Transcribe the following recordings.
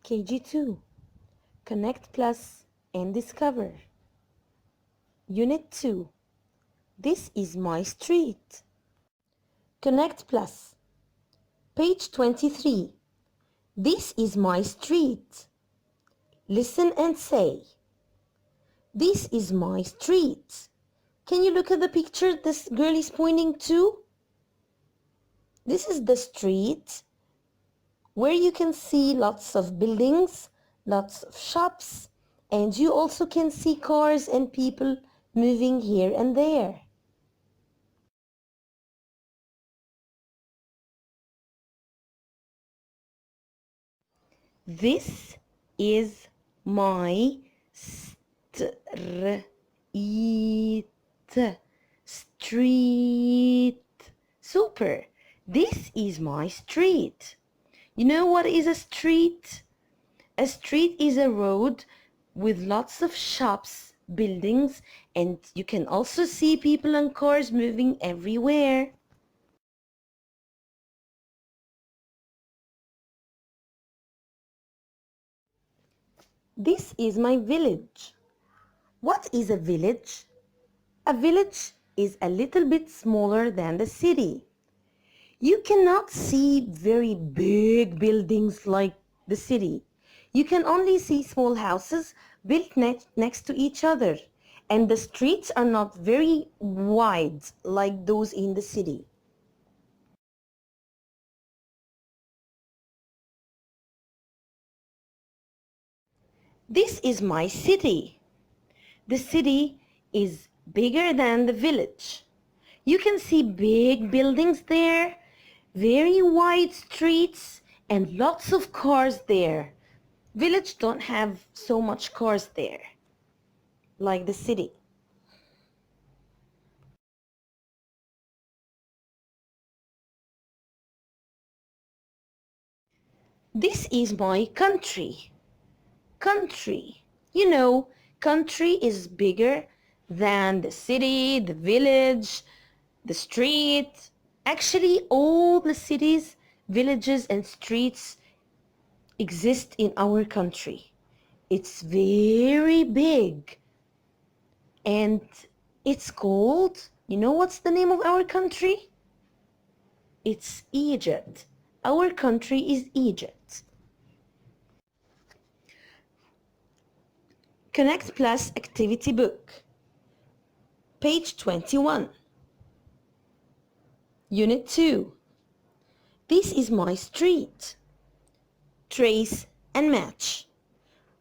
K.G.2. Connect Plus and Discover. Unit 2. This is my street. Connect Plus. Page 23. This is my street. Listen and say, this is my street. Can you look at the picture this girl is pointing to? This is the street where you can see lots of buildings, lots of shops, and you also can see cars and people moving here and there. This is my street. Street. Super. This is my street. You know what is a street? A street is a road with lots of shops, buildings, and you can also see people and cars moving everywhere. This is my village. What is a village? A village is a little bit smaller than the city. You cannot see very big buildings like the city. You can only see small houses built next to each other, and the streets are not very wide like those in the city. This is my city. The city is bigger than the village. You can see big buildings there, very wide streets, and lots of cars there. Village don't have so much cars there, like the city. This is my country. Country. You know, country is bigger than the city, the village, the street. Actually, all the cities, villages, and streets exist in our country. It's very big. And it's called, you know what's the name of our country? It's Egypt. Our country is Egypt. Connect Plus Activity Book. Page 21. Unit 2. This is my street. Trace and match.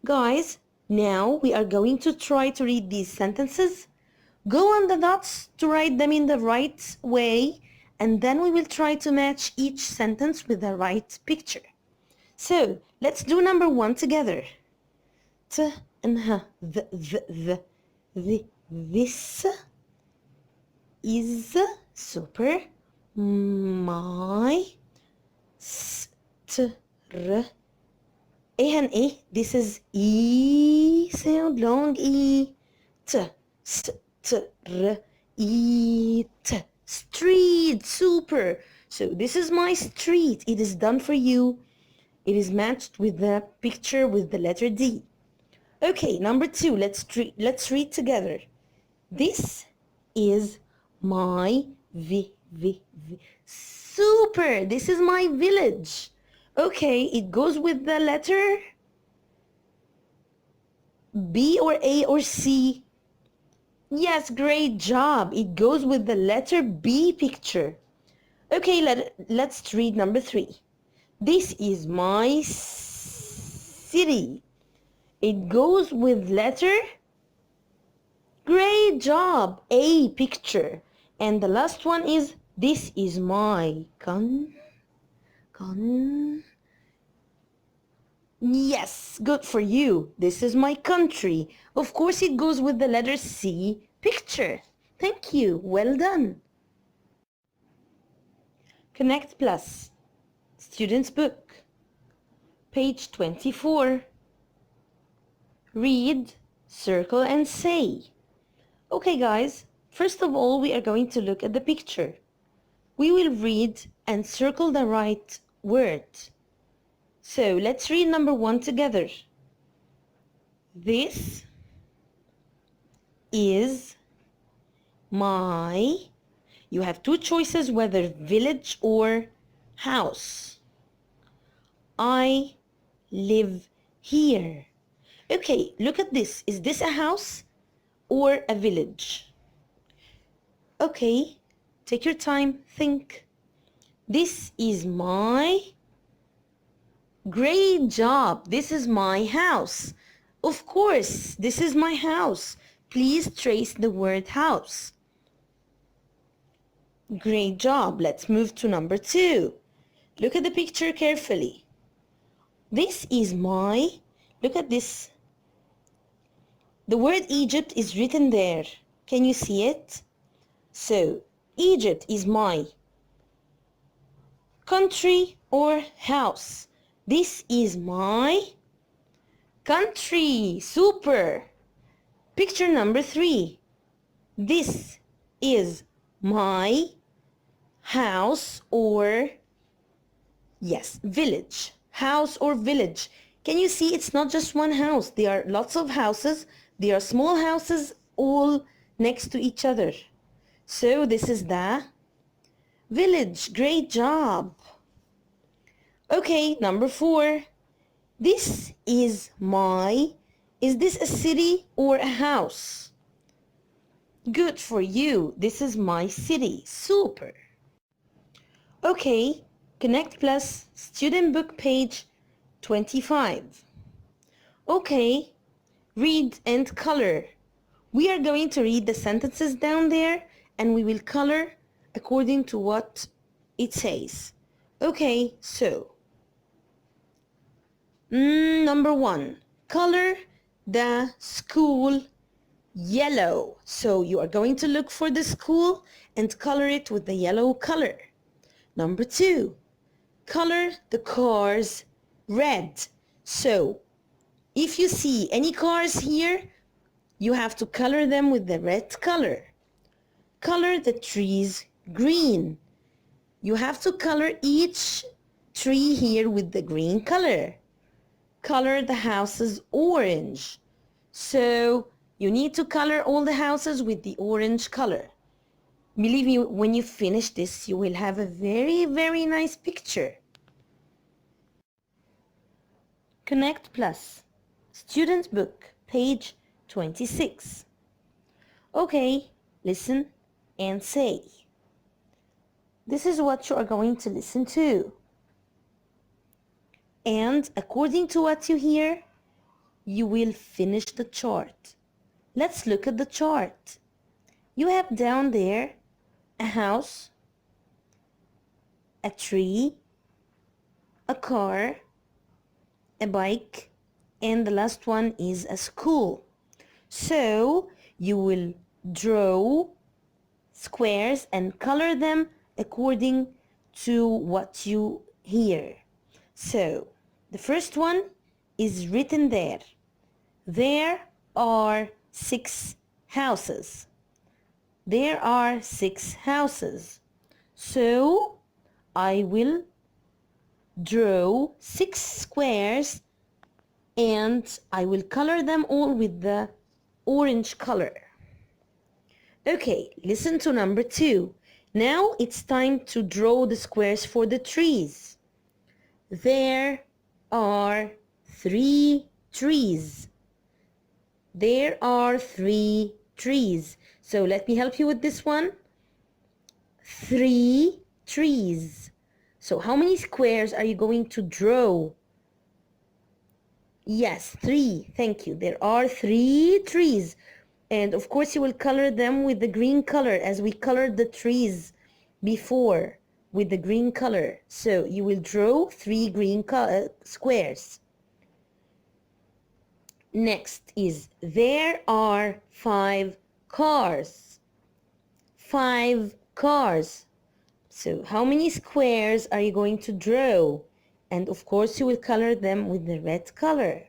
Guys, now we are going to try to read these sentences. Go on the dots to write them in the right way, and then we will try to match each sentence with the right picture. So, let's do number 1 together. T and h, this is super my str A and A. This is E sound, long E. T eat. Street. Super. So this is my street. It is done for you. It is matched with the picture with the letter D. Okay, number 2. Let's read together. This is my super. This is my village. Okay, it goes with the letter B or A or C. Yes, great job. It goes with the letter B picture. Okay, let's read number 3. This is my city. It goes with letter. Great job. A picture. And the last one is, this is my Yes, good for you. This is my country. Of course, it goes with the letter C picture. Thank you. Well done. Connect Plus. Student's Book. Page 24. Read, circle, and say. Okay, guys. First of all, we are going to look at the picture. We will read and circle the right word. So let's read number 1 together. This is my, you have two choices whether village or house. I live here. Okay, look at this. Is this a house or a village? Okay, take your time, think. This is my, great job. This is my house. Of course, this is my house. Please trace the word house. Great job. Let's move to number 2. Look at the picture carefully. This is my, look at this. The word Egypt is written there. Can you see it? So, Egypt is my country or house. This is my country. Super. Picture number 3. This is my house or, yes, village. House or village. Can you see it's not just one house? There are lots of houses. There are small houses all next to each other. So this is the village. Great job. Okay, number 4. This is my, is this a city or a house? Good for you. This is my city. Super. Okay, Connect Plus student book page 25. Okay, read and color. We are going to read the sentences down there and we will color according to what it says. Okay, so number 1, color the school yellow. So you are going to look for the school and color it with the yellow color. Number 2, color the cars red. So if you see any cars here, you have to color them with the red color. Color the trees green. You have to color each tree here with the green color. Color the houses orange. So you need to color all the houses with the orange color. Believe me, when you finish this, you will have a very, very nice picture. Connect Plus, Student Book, page 26. Okay, listen and say. This is what you are going to listen to. And according to what you hear, you will finish the chart. Let's look at the chart. You have down there a house, a tree, a car, a bike, and the last one is a school. So you will draw squares and color them according to what you hear. So the first one is written there. There are 6 houses. There are 6 houses. So I will draw 6 squares and I will color them all with the orange color. Okay, listen to number 2. Now it's time to draw the squares for the trees. There are 3 trees. There are 3 trees. So let me help you with this one. 3 trees. So how many squares are you going to draw? Yes, 3. Thank you. There are 3 trees. And of course you will color them with the green color as we colored the trees before with the green color. So you will draw 3 green squares. Next is there are 5 cars. 5 cars. So how many squares are you going to draw? And of course you will color them with the red color.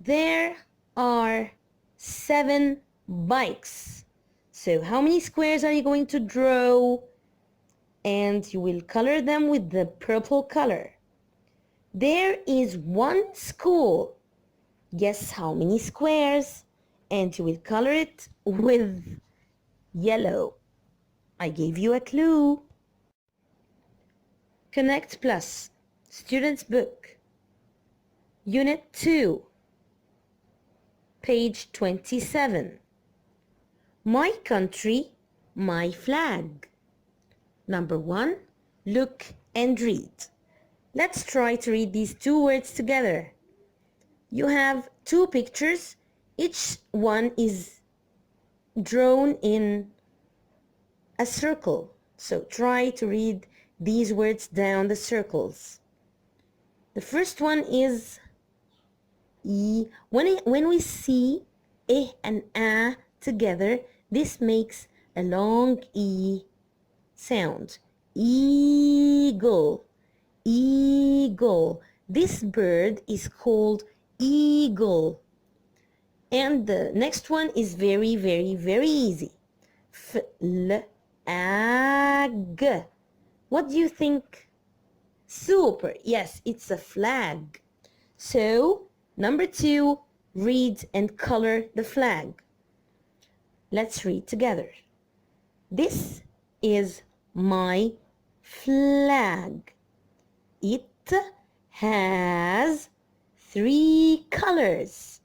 There are 7 bikes. So how many squares are you going to draw? And you will color them with the purple color. There is one school. Guess how many squares? And you will color it with yellow. I gave you a clue. Connect Plus, Student's Book, Unit 2, page 27. My country, my flag. Number 1, look and read. Let's try to read these two words together. You have two pictures. Each one is drawn in a circle. So try to read these words down the circles. The first one is E. When we see E and A together, this makes a long E sound. Eagle. Eagle. This bird is called eagle. And the next one is very, very, very easy. Flag. What do you think? Super. Yes, it's a flag. So, number 2, read and color the flag. Let's read together. This is my flag. It has 3 colors.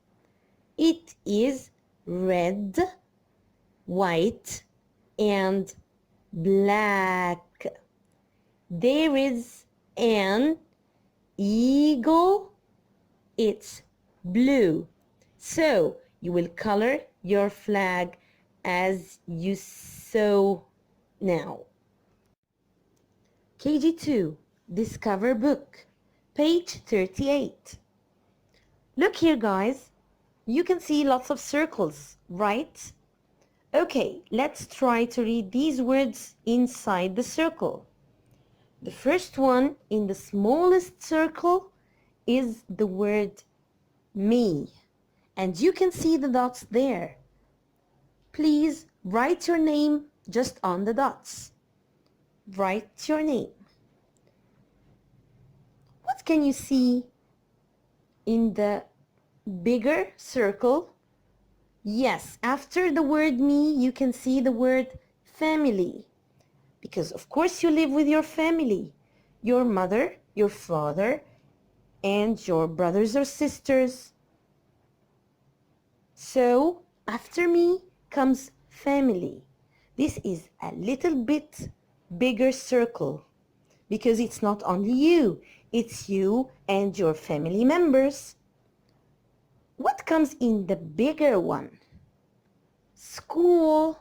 It is red, white, and black. There is an eagle. It's blue. So you will color your flag as you saw now. K.G.2 Discover Book, page 38. Look here, guys. You can see lots of circles, right? Okay, let's try to read these words inside the circle. The first one in the smallest circle is the word me. And you can see the dots there. Please write your name just on the dots. Write your name. What can you see in the bigger circle? Yes, after the word me, you can see the word family. Because of course you live with your family. Your mother, your father, and your brothers or sisters. So, after me comes family. This is a little bit bigger circle because it's not only you, it's you and your family members. What comes in the bigger one? School.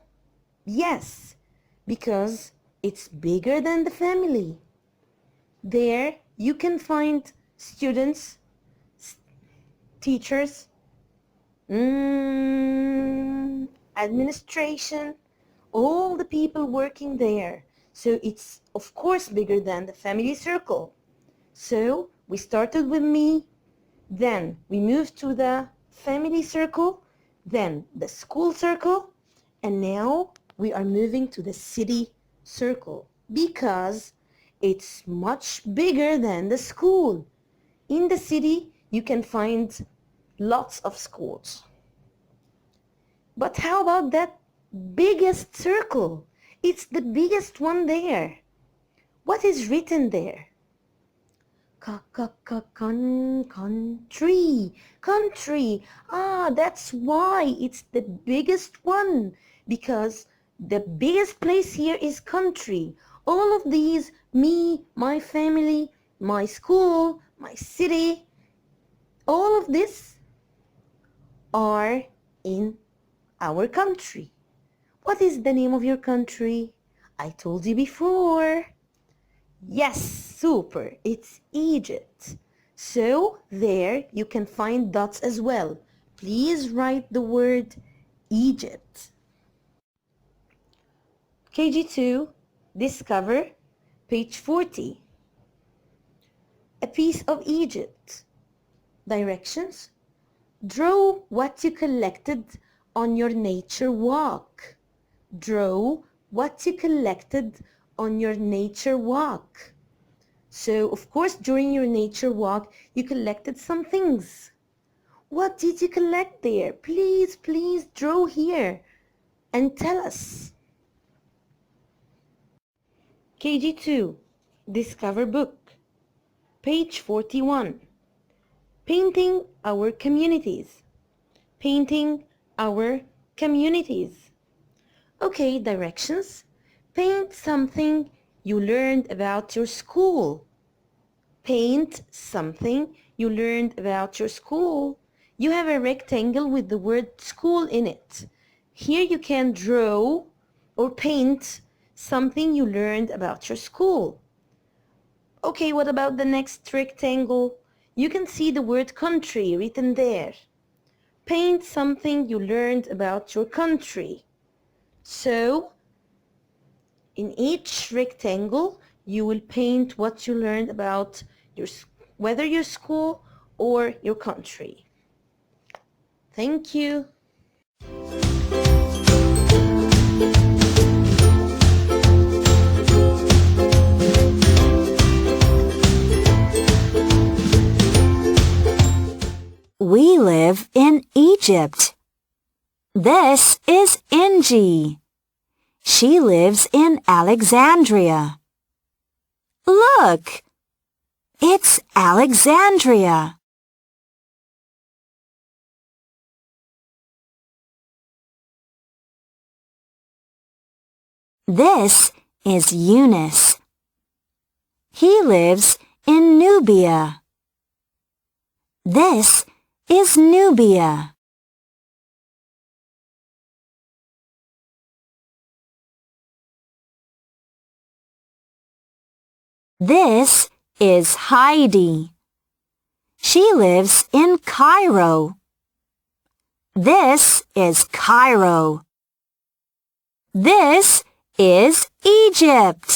Yes, because it's bigger than the family. There you can find students, teachers, administration, all the people working there. So it's of course bigger than the family circle. So we started with me, then we moved to the family circle, then the school circle, and now we are moving to the city circle because it's much bigger than the school. In the city, you can find lots of schools. But how about that biggest circle? It's the biggest one there. What is written there? Country. Country. Ah, that's why it's the biggest one. Because the biggest place here is country. All of these, me, my family, my school, my city, all of this are in our country. What is the name of your country? I told you before. Yes, super. It's Egypt. So there you can find dots as well. Please write the word Egypt. KG2, Discover, page 40. A piece of Egypt. Directions. Draw what you collected on your nature walk. Draw what you collected on your nature walk. So, of course, during your nature walk, you collected some things. What did you collect there? Please, please draw here and tell us. KG2, Discover Book, page 41. Painting our communities. Painting our communities. Okay, directions. Paint something you learned about your school. Paint something you learned about your school. You have a rectangle with the word school in it. Here you can draw or paint something you learned about your school. Okay, what about the next rectangle? You can see the word country written there. Paint something you learned about your country. So, in each rectangle, you will paint what you learned about whether your school or your country. Thank you. We live in Egypt. This is Inji. She lives in Alexandria. Look! It's Alexandria. This is Eunice. He lives in Nubia. This is Nubia. This is Heidi. She lives in Cairo. This is Cairo. This is Egypt.